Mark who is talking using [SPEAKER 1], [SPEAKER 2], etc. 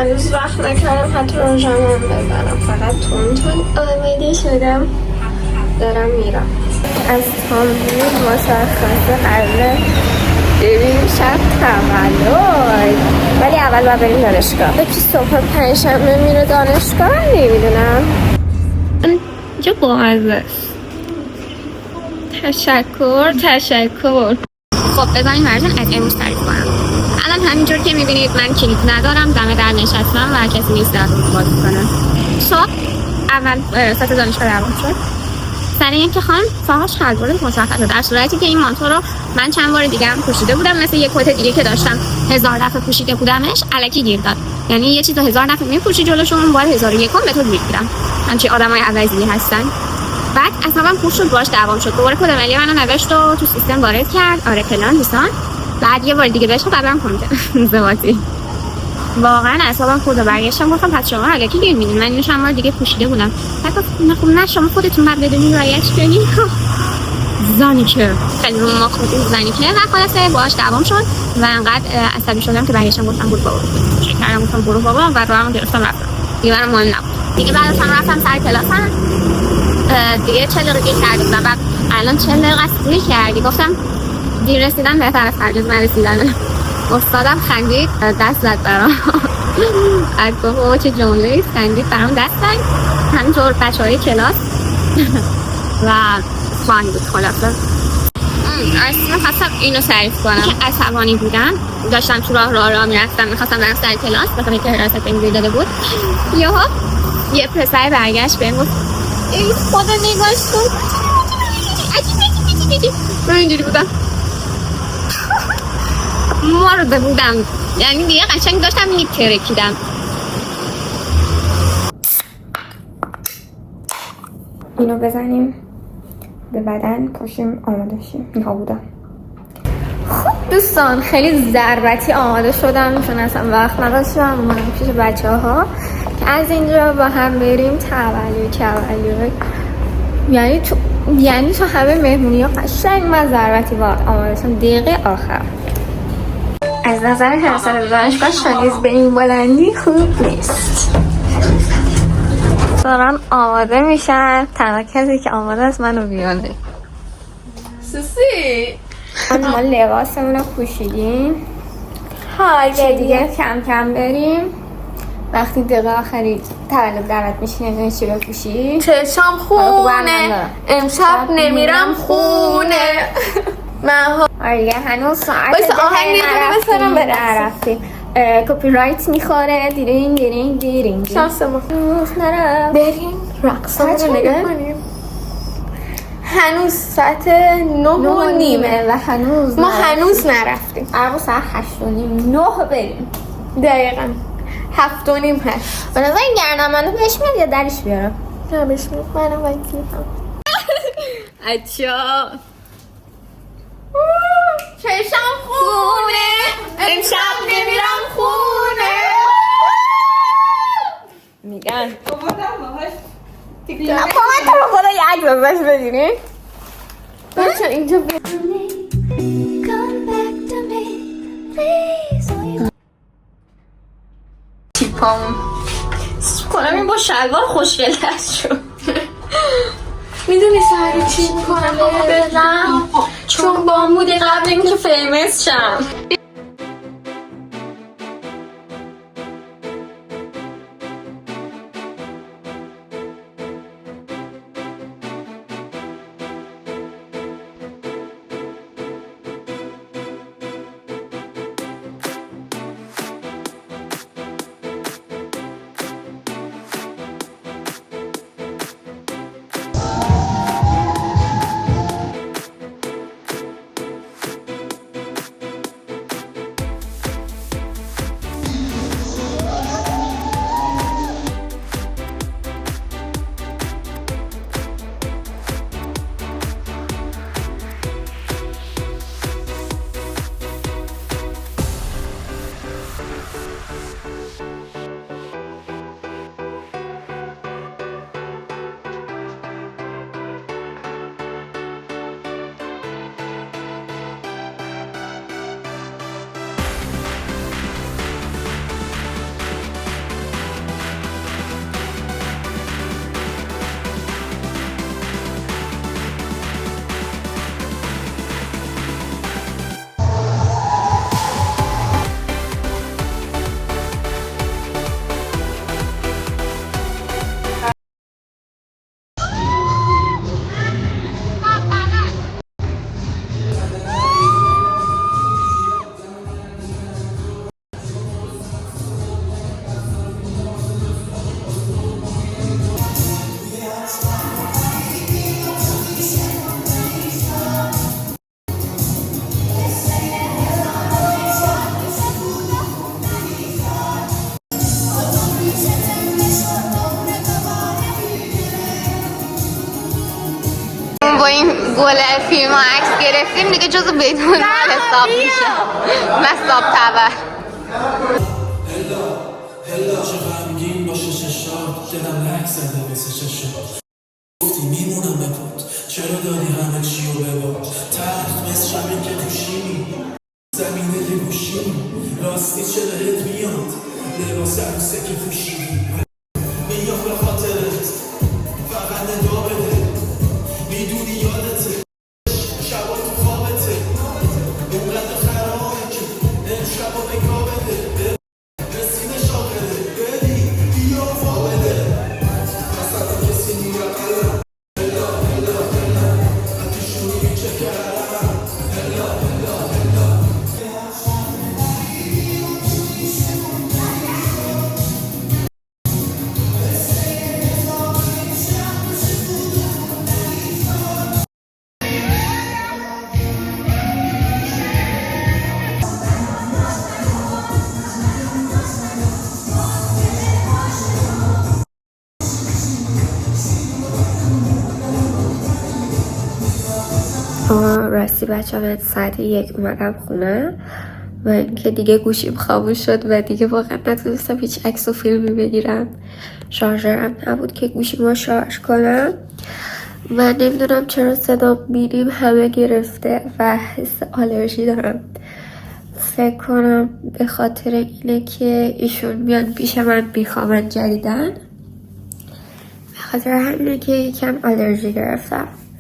[SPEAKER 1] هنوز وقت نکردم حتی روژم هم بزنم، فقط تون آماده شدم دارم میرم. از تامویل مشخصه قراره بریم شب تولد، ولی اول باید بریم دانشگاه. یکی صبح پنجشنبه میره دانشگاه، نمیدونم. اینجا بامزه است. تشکر. خب بذارین براتون از امروز تعریف کنم. الان همینجور که میبینید من کلید ندارم، دم در نشستم و کسی نیست در رو باز کنم. صبح اول سطح دانشگاه دعوام شد سر این که خانم فاهاش خلبارت مشخصه، در صورتی که این مانتو رو من چند بار دیگه هم پوشیده بودم، مثل یک کت دیگه که داشتم 1000 دفعه پوشیده بودمش، الکی گیر داد. یعنی یه چیزو 1000 دفعه میپوشی جلوشون، باید 1001 به تو گیر بدم. همچی آدمای عوضی هستن. بعد اصلا من پوش شد باش دعوام شد، دوباره کد ملی منو نوشت و تو سیستم وارد کرد. آره فلان دوستان. بعد یه بار دیگه بهش قبلا کنم زواتی. واقعا اصلا خود برگشتم گفتم پس شما الکی گیر میدین، من اینو چند بار دیگه پوشیده بودم. بعد خب نه شما خودتون بعد بدونین رعایت کنین. زنی که خیلی رو ما خودی زنی که خلاصه باهاش دعوام شد و انقدر عصبی شدم که برگشتم گفتم برو بابا. شکرم گفتم برو بابا و راهمو گرفتم رفتم. دیگه برام مهم نبود. دیگه بعد از رفتم سر کلاسم. دیگه 40 دقیقه گیر کردیم و بعد الان 40 دقیقه است گیر کردی. گفتم دیر رسیدن بهتر از هرگز نرسیدن. استادم خندید دست زد برام. از گفت چه جمله‌ای خندید برام دست زد. همینطور بچه‌های کلاس و فان بود خلاصه. اصلا خواستم اینو تعریف کنم که عصبانی بودم، داشتم تو راه میرفتم میخواستم برم سر کلاس بخاطر اینکه حراست بهم داده بود. یه پسر برگشت بهم گفت ای خدا نگاش کن. من اینجوری بودم مرده بودم، یعنی دیگه قشنگ داشتم میترکیدم. اینو بزنیم به بدن پاشیم آماده شیم. اینها بودم. خب دوستان خیلی ضربتی آماده شدم چون اصلا وقت نداشتم اومدم پیش بچه ها که از اینجا با هم بریم تولد. یعنی تو همه مهمونی ها قشنگ من ضربتی وارد آماده شدم دقیقه آخر. از نظر حراست دانشگاه شاگرد به این بلندی خوب نیست. دارن آماده میشن، تنها کسی که آماده است منو بیانه.
[SPEAKER 2] سوسی
[SPEAKER 1] ما لباسمون رو پوشیدیم حالا دیگه کم کم بریم. وقتی دقیقه آخری تولد دعوت میشی نمیدونی چی بپوشی.
[SPEAKER 2] چشام خونه امشب نمیرم خونه. من
[SPEAKER 1] آره دیگه هنوز ساعت
[SPEAKER 2] بایستا آهنگ نرفتیم
[SPEAKER 1] نرفتیم. کپی رایت میخوره. دیرین
[SPEAKER 2] شانس ما
[SPEAKER 1] نرفت.
[SPEAKER 2] بریم رقص رو نگاه کنیم. هنوز ساعت 9:30
[SPEAKER 1] و هنوز
[SPEAKER 2] ما هنوز نرفتیم.
[SPEAKER 1] قرار ساعت 8:30 بریم.
[SPEAKER 2] دقیقا 7:30 هست.
[SPEAKER 1] به نظر این گردنبنده بهش میاد یا درش بیارم؟
[SPEAKER 2] نه بهش میاد. منم وکیلم.
[SPEAKER 1] اچھا
[SPEAKER 2] چشم خونه امشب نمیرم خونه.
[SPEAKER 1] میگن
[SPEAKER 2] نه
[SPEAKER 1] من تو رو خدا یک ازش بدینی
[SPEAKER 2] بچه اینجا
[SPEAKER 1] تیپامون کنم این با شلوار خوشگل دست شد.
[SPEAKER 2] میدونی سری چی میکنم بدم
[SPEAKER 1] چون بامودی قبل اینکه فیمس شم.
[SPEAKER 2] گله فیلم ها عکس گرفتیم دیگه جزو بدون مال حساب میشه. مصاب تبر
[SPEAKER 3] هلا چه غمگین باشه چه شاد دلم لک زده واسه چه شاد گفتی میمونم بپاد چرا دادی همه چی رو بباد تخت مثل شبین که توشی زمینه که گوشی راستی چه بهت میاد لباس عروسه که پوشیدی میام به خاطرت فقط ندا بده میدونی یادته شبا تو خوابته اونقدر خرابه که امشبا بگاه بده رسیده شاقده بدی بیا وفا بده وسط کسی میگه قلم هلا هلا هلا اتیشونی بیچه کردم هلا هلا هلا
[SPEAKER 1] راستی بچه من ساعت 1 اومدم خونه من که دیگه گوشیم خاموش شد و دیگه واقعا نتونستم هیچ عکس و فیلمی بگیرم. شارژرم نبود که گوشیم رو شارژ کنم. من نمیدونم چرا صدام میریم همه گرفته و حس آلرژی دارم. فکر کنم به خاطر اینه که ایشون میان پیش من میخوامن جدیدن، به خاطر همینه که یکم آلرژی گرفتم.